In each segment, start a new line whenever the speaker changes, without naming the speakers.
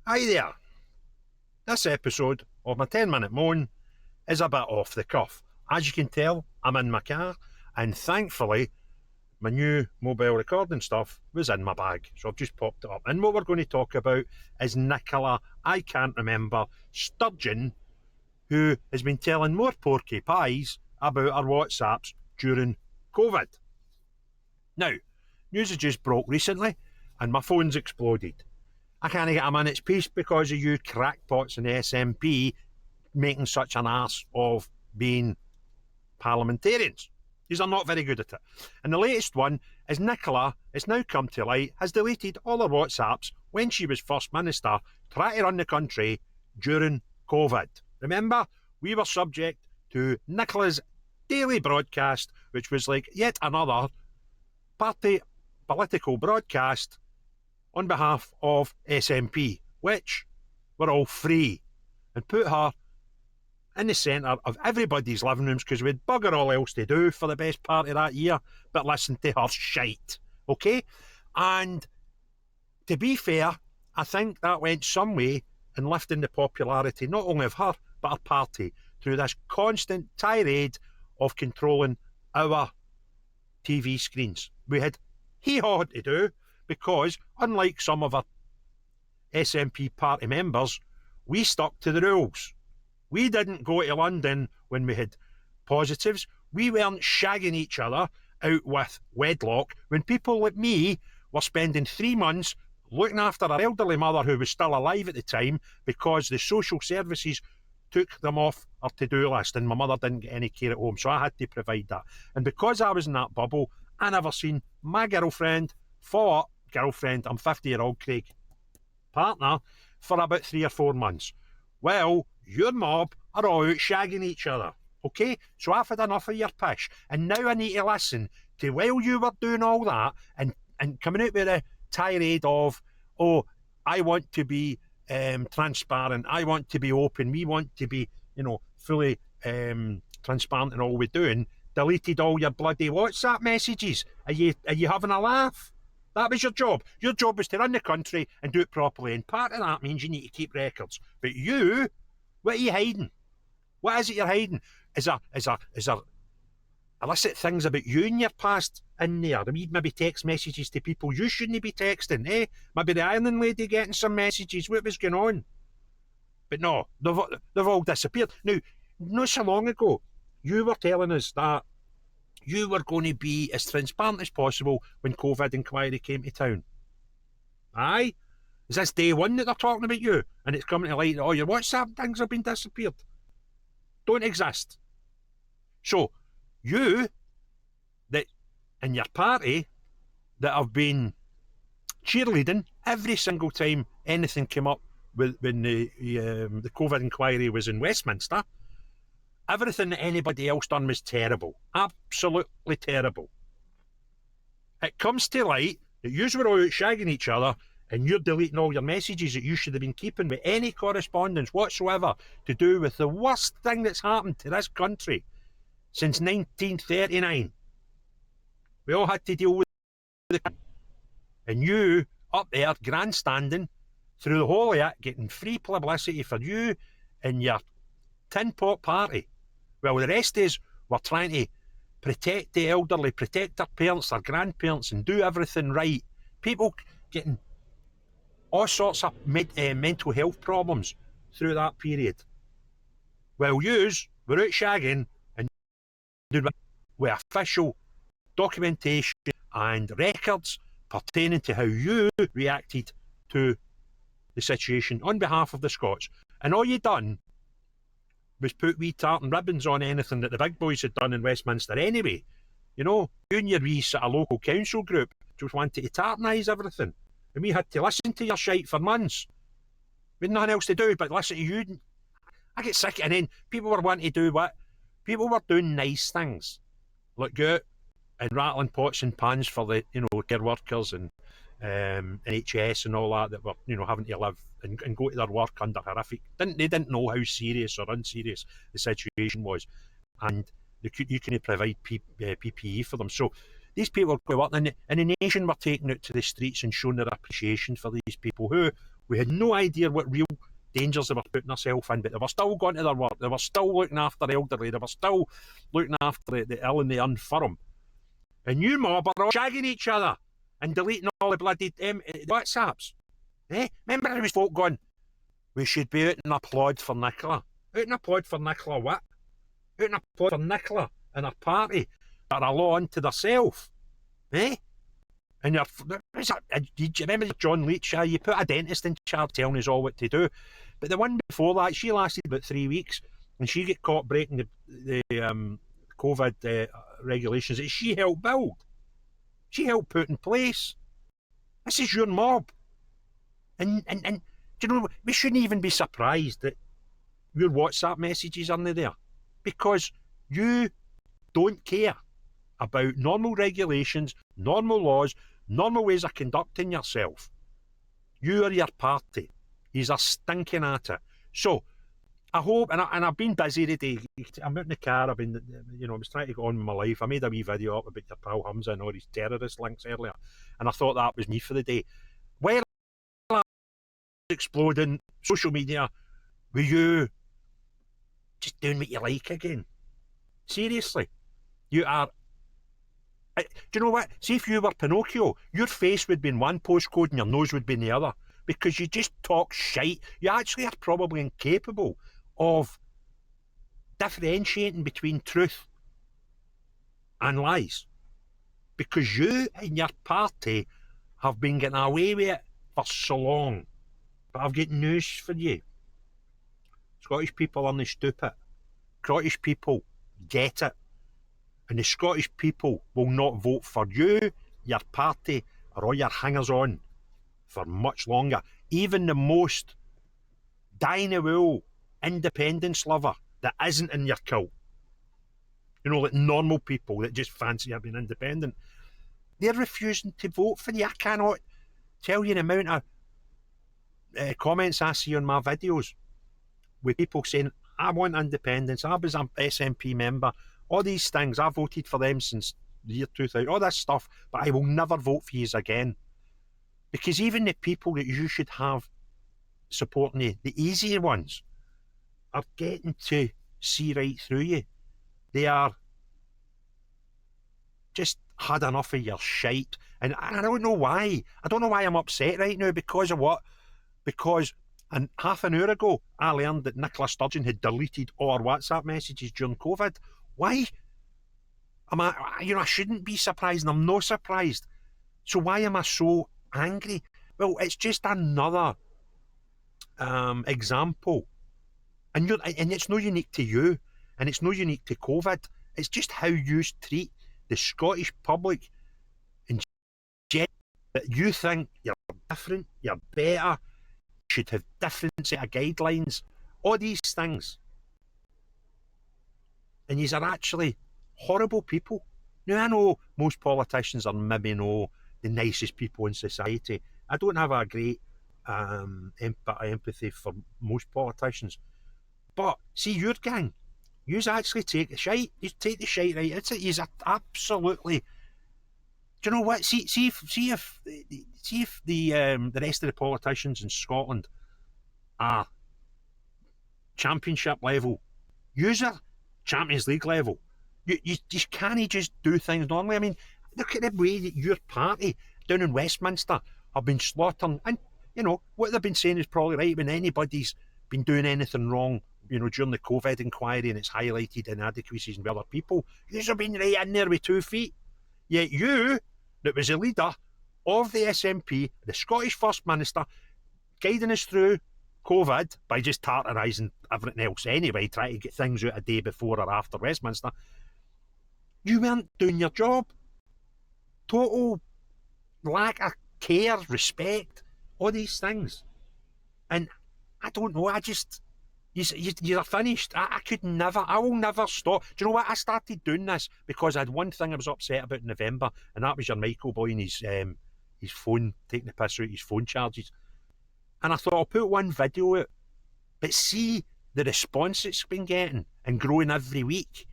Hi there. This episode of my 10-minute moan is a bit off the cuff. As you can tell, I'm in my car, and thankfully, my new mobile recording stuff was in my bag, so I've just popped it up. And what we're going to talk about is Nicola, I can't remember, Sturgeon, who has been telling more porky pies about her WhatsApps during COVID. Now, news has just broke recently, and my phone's exploded. I can't get a minute's peace because of you crackpots in the SNP making such an ass of being parliamentarians. These are not very good at it. And the latest one is Nicola, it's now come to light, has deleted all her WhatsApps when she was First Minister, trying to run the country during COVID. Remember, we were subject to Nicola's daily broadcast, which was like yet another party political broadcast on behalf of SNP, which were all free, and put her in the centre of everybody's living rooms because we had bugger all else to do for the best part of that year but listen to her shite, okay? And to be fair, I think that went some way in lifting the popularity not only of her but her party through this constant tirade of controlling our TV screens. We had hee-haw to do because, unlike some of our SNP party members, we stuck to the rules. We didn't go to London when we had positives. We weren't shagging each other out with wedlock when people like me were spending 3 months looking after our elderly mother who was still alive at the time because the social services took them off our to-do list and my mother didn't get any care at home, so I had to provide that. And because I was in that bubble, I never seen my girlfriend, I'm 50-year-old Craig, partner, for about 3 or 4 months. Well, your mob are all out shagging each other, okay? So I've had enough of your pish, and now I need to listen to while you were doing all that and coming out with a tirade of, oh, I want to be transparent, I want to be open, we want to be, fully transparent in all we're doing, deleted all your bloody WhatsApp messages. Are you having a laugh? That was your job. Your job was to run the country and do it properly, and part of that means you need to keep records. But you, what are you hiding? What is it you're hiding? Is there illicit things about you in your past in there? I mean, maybe text messages to people you shouldn't be texting, eh? Maybe the ironing lady getting some messages. What was going on? But no, they've all disappeared. Now, not so long ago, you were telling us that you were going to be as transparent as possible when COVID inquiry came to town. Aye? Is this day one that they're talking about you? And it's coming to light that all your WhatsApp things have been disappeared? Don't exist. So, you, that in your party, that have been cheerleading every single time anything came up when the COVID inquiry was in Westminster, everything that anybody else done was terrible. Absolutely terrible. It comes to light that you were all out shagging each other and you're deleting all your messages that you should have been keeping with any correspondence whatsoever to do with the worst thing that's happened to this country since 1939. We all had to deal with it. And you up there grandstanding through the whole of it, getting free publicity for you and your tin pot party. Well, the rest of us were trying to protect the elderly, protect their parents, their grandparents, and do everything right. People getting all sorts of mental health problems through that period. Well, yous were out shagging and doing with official documentation and records pertaining to how you reacted to the situation on behalf of the Scots. And all you done was put wee tartan ribbons on anything that the big boys had done in Westminster anyway. You and your wee sort of local council group just wanted to tartanise everything. And we had to listen to your shite for months. We had nothing else to do but listen to you. I get sick, and then people were wanting to do what? People were doing nice things. Like go out and rattling pots and pans for the, care workers and NHS and all that were, having to live and go to their work under horrific. They didn't know how serious or unserious the situation was, and you couldn't provide PPE for them. So these people go up, and the nation were taking out to the streets and showing their appreciation for these people who We had no idea what real dangers they were putting themselves in, but they were still going to their work. They were still looking after the elderly. They were still looking after the ill and the infirm. And you mob are all shagging each other and deleting all the bloody WhatsApps. Remember there was folk going, we should be out and applaud for Nicola. Out and applaud for Nicola what? Out and applaud for Nicola and her party that are a law unto themselves. And do you remember John Leach? You put a dentist in charge telling us all what to do. But the one before that, she lasted about 3 weeks, and she get caught breaking the COVID regulations that she helped build. She helped put in place. This is your mob. And do you know, we shouldn't even be surprised that your WhatsApp messages aren't there, because you don't care about normal regulations, normal laws, normal ways of conducting yourself. You are your party. He's a stinking at it. So I hope, and I've been busy today. I'm out in the car. I've been, I was trying to go on with my life. I made a wee video up about your pal Hamza and all these terrorist links earlier, and I thought that was me for the day. While exploding social media, were you just doing what you like again? Seriously, you are. Do you know what? See, if you were Pinocchio, your face would be in one postcode and your nose would be in the other, because you just talk shite. You actually are probably incapable of differentiating between truth and lies, because you and your party have been getting away with it for so long. But I've got news for you. Scottish people aren't stupid. Scottish people get it. And the Scottish people will not vote for you, your party, or all your hangers-on for much longer. Even the most dying-a-wool independence lover that isn't in your cult, like normal people that just fancy being independent, they're refusing to vote for you. I cannot tell you the amount of comments I see on my videos with people saying, I want independence, I was an SNP member, all these things, I voted for them since the year 2000, all this stuff, but I will never vote for you again. Because even the people that you should have supporting you, the easier ones, are getting to see right through you. They are just had enough of your shite. And I don't know why. I don't know why I'm upset right now. Because of what? Because half an hour ago, I learned that Nicola Sturgeon had deleted all our WhatsApp messages during COVID. Why? I shouldn't be surprised, and I'm not surprised. So why am I so angry? Well, it's just another example, and it's not unique to you, and it's not unique to COVID. It's just how you treat the Scottish public in general. That you think you're different, you're better, you should have different set of guidelines, all these things. And yous are actually horrible people. Now, I know most politicians are maybe not the nicest people in society. I don't have a great empathy for most politicians. But see, your gang, yous actually take the shite. You take the shite right. It's yous are absolutely. Do you know what? See if the rest of the politicians in Scotland are championship level. Yous are Champions League level. You can't just do things normally. I mean, look at the way that your party down in Westminster have been slaughtering, and what they've been saying is probably right. When anybody's been doing anything wrong, during the COVID inquiry, and it's highlighted inadequacies in other people, you've been right in there with 2 feet. Yet you, that was the leader of the SNP, the Scottish First Minister, guiding us through COVID by just tartarising everything else anyway, trying to get things out a day before or after Westminster, you weren't doing your job. Total lack of care, respect, all these things. And I don't know, you're finished. I will never stop. Do you know what? I started doing this because I had one thing I was upset about in November, and that was your Michael boy and his phone, taking the piss out his phone charges. And I thought, I'll put one video out, but see the response it's been getting and growing every week.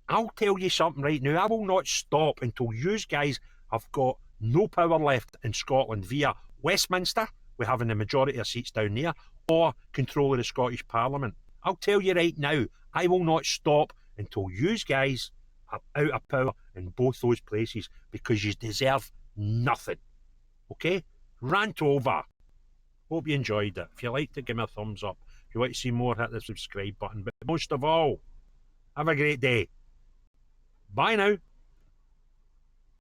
I'll tell you something right now, I will not stop until you guys have got no power left in Scotland via Westminster, with having the majority of seats down there or control of the Scottish Parliament. I'll tell you right now, I will not stop until you guys are out of power in both those places, because you deserve nothing. Okay? Rant over. Hope you enjoyed it. If you liked it, give me a thumbs up. If you want to see more, hit the subscribe button. But most of all, have a great day. Bye now.